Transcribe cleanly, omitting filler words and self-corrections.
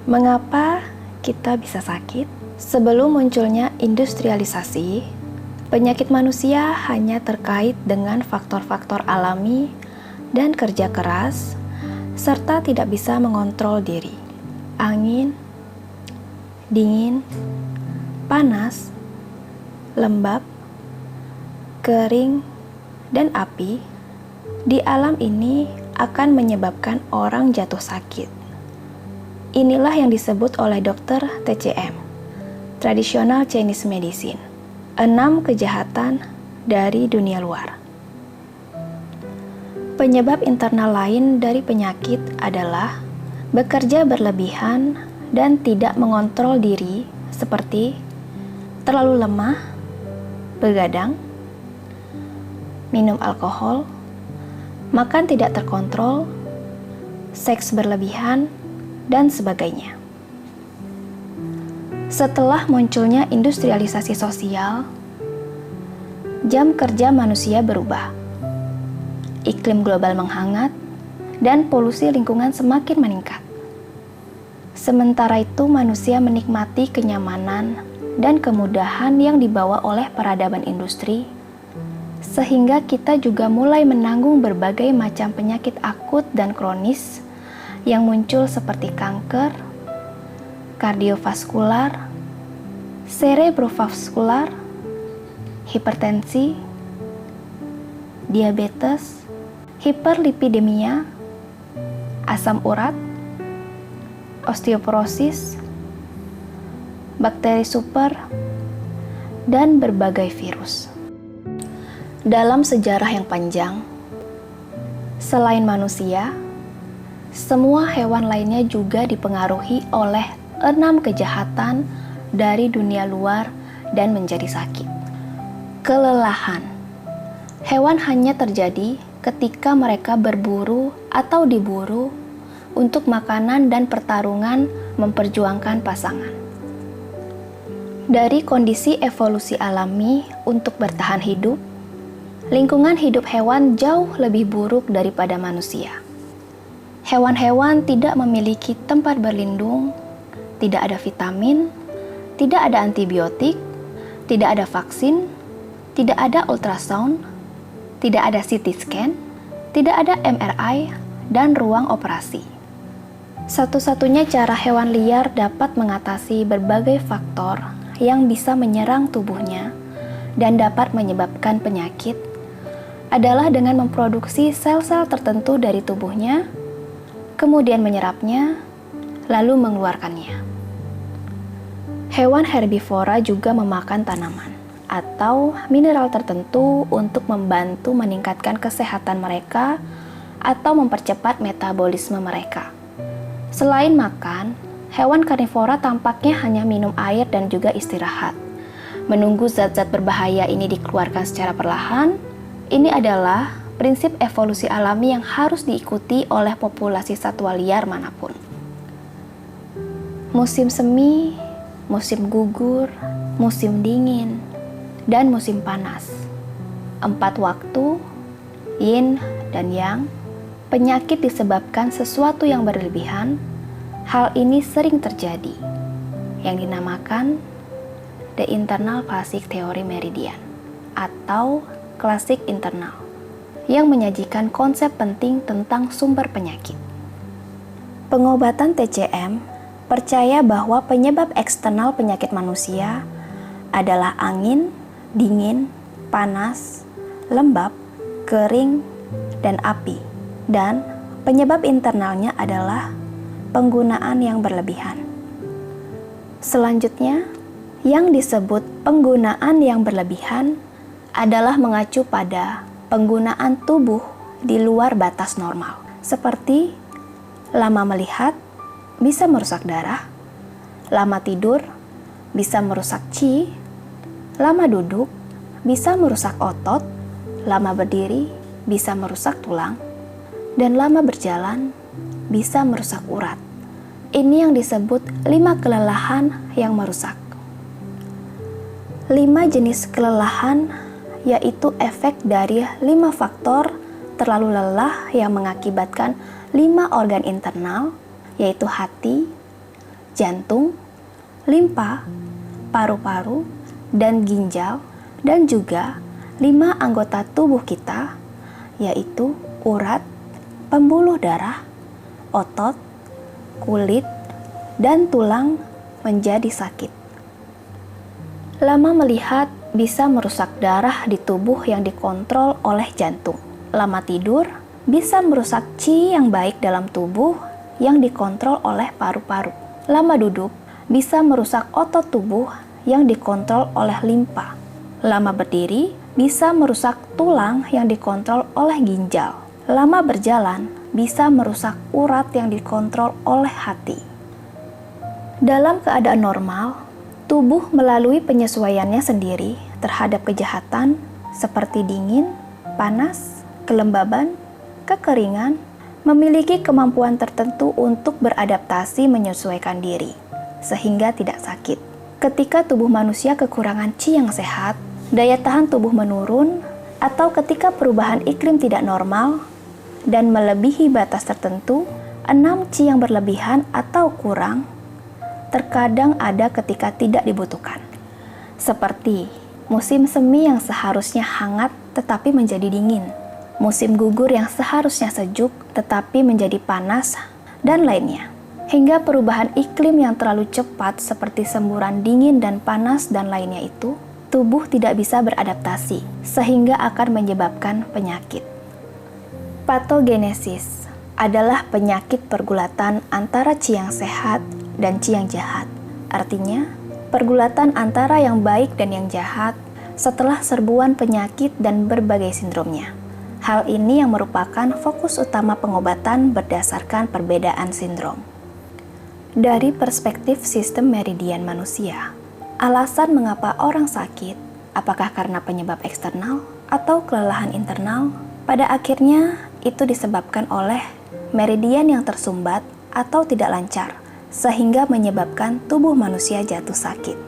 Mengapa kita bisa sakit? Sebelum munculnya industrialisasi, penyakit manusia hanya terkait dengan faktor-faktor alami dan kerja keras, serta tidak bisa mengontrol diri. Angin, dingin, panas, lembab, kering, dan api di alam ini akan menyebabkan orang jatuh sakit. Inilah yang disebut oleh Dr. TCM, Traditional Chinese Medicine, 6 kejahatan dari dunia luar. Penyebab internal lain dari penyakit adalah bekerja berlebihan dan tidak mengontrol diri seperti terlalu lemah, begadang, minum alkohol, makan tidak terkontrol, seks berlebihan, dan sebagainya. Setelah munculnya industrialisasi sosial, jam kerja manusia berubah. Iklim global menghangat dan polusi lingkungan semakin meningkat. Sementara itu, manusia menikmati kenyamanan dan kemudahan yang dibawa oleh peradaban industri, sehingga kita juga mulai menanggung berbagai macam penyakit akut dan kronis yang muncul seperti kanker, kardiovaskular, cerebrovaskular, hipertensi, diabetes, hiperlipidemia, asam urat, osteoporosis, bakteri super, dan berbagai virus. Dalam sejarah yang panjang, selain manusia, semua hewan lainnya juga dipengaruhi oleh 6 kejahatan dari dunia luar dan menjadi sakit. Kelelahan. Hewan hanya terjadi ketika mereka berburu atau diburu untuk makanan dan pertarungan memperjuangkan pasangan. Dari kondisi evolusi alami untuk bertahan hidup, lingkungan hidup hewan jauh lebih buruk daripada manusia. Hewan-hewan tidak memiliki tempat berlindung, tidak ada vitamin, tidak ada antibiotik, tidak ada vaksin, tidak ada ultrasound, tidak ada CT scan, tidak ada MRI, dan ruang operasi. Satu-satunya cara hewan liar dapat mengatasi berbagai faktor yang bisa menyerang tubuhnya dan dapat menyebabkan penyakit adalah dengan memproduksi sel-sel tertentu dari tubuhnya, kemudian menyerapnya, lalu mengeluarkannya. Hewan herbivora juga memakan tanaman atau mineral tertentu untuk membantu meningkatkan kesehatan mereka atau mempercepat metabolisme mereka. Selain makan, hewan karnivora tampaknya hanya minum air dan juga istirahat. Menunggu zat-zat berbahaya ini dikeluarkan secara perlahan, ini adalah prinsip evolusi alami yang harus diikuti oleh populasi satwa liar manapun. Musim semi, musim gugur, musim dingin, dan musim panas. 4 waktu, yin dan yang, penyakit disebabkan sesuatu yang berlebihan. Hal ini sering terjadi, yang dinamakan The Internal Classic Theory Meridian atau klasik internal, yang menyajikan konsep penting tentang sumber penyakit. Pengobatan TCM percaya bahwa penyebab eksternal penyakit manusia adalah angin, dingin, panas, lembab, kering, dan api. Dan penyebab internalnya adalah penggunaan yang berlebihan. Selanjutnya, yang disebut penggunaan yang berlebihan adalah mengacu pada penggunaan tubuh di luar batas normal, seperti lama melihat bisa merusak darah, lama tidur bisa merusak qi, lama duduk bisa merusak otot, lama berdiri bisa merusak tulang, dan lama berjalan bisa merusak urat. Ini yang disebut 5 kelelahan yang merusak. 5 jenis kelelahan yaitu efek dari 5 faktor terlalu lelah yang mengakibatkan 5 organ internal, yaitu hati, jantung, limpa, paru-paru, dan ginjal, dan juga 5 anggota tubuh kita, yaitu urat, pembuluh darah, otot, kulit, dan tulang menjadi sakit. Lama melihat bisa merusak darah di tubuh yang dikontrol oleh jantung. Lama tidur bisa merusak qi yang baik dalam tubuh yang dikontrol oleh paru-paru. Lama duduk bisa merusak otot tubuh yang dikontrol oleh limpa. Lama berdiri bisa merusak tulang yang dikontrol oleh ginjal. Lama berjalan bisa merusak urat yang dikontrol oleh hati. Dalam keadaan normal, tubuh melalui penyesuaiannya sendiri terhadap kejahatan seperti dingin, panas, kelembaban, kekeringan, memiliki kemampuan tertentu untuk beradaptasi menyesuaikan diri, sehingga tidak sakit. Ketika tubuh manusia kekurangan qi yang sehat, daya tahan tubuh menurun, atau ketika perubahan iklim tidak normal dan melebihi batas tertentu, 6 qi yang berlebihan atau kurang terkadang ada ketika tidak dibutuhkan. Seperti musim semi yang seharusnya hangat tetapi menjadi dingin, musim gugur yang seharusnya sejuk tetapi menjadi panas, dan lainnya. Hingga perubahan iklim yang terlalu cepat seperti semburan dingin dan panas dan lainnya itu, tubuh tidak bisa beradaptasi sehingga akan menyebabkan penyakit. Patogenesis adalah penyakit pergulatan antara qi yang sehat dan qi yang jahat. Artinya, pergulatan antara yang baik dan yang jahat setelah serbuan penyakit dan berbagai sindromnya. Hal ini yang merupakan fokus utama pengobatan berdasarkan perbedaan sindrom. Dari perspektif sistem meridian manusia, alasan mengapa orang sakit, apakah karena penyebab eksternal atau kelelahan internal, pada akhirnya itu disebabkan oleh meridian yang tersumbat atau tidak lancar, sehingga menyebabkan tubuh manusia jatuh sakit.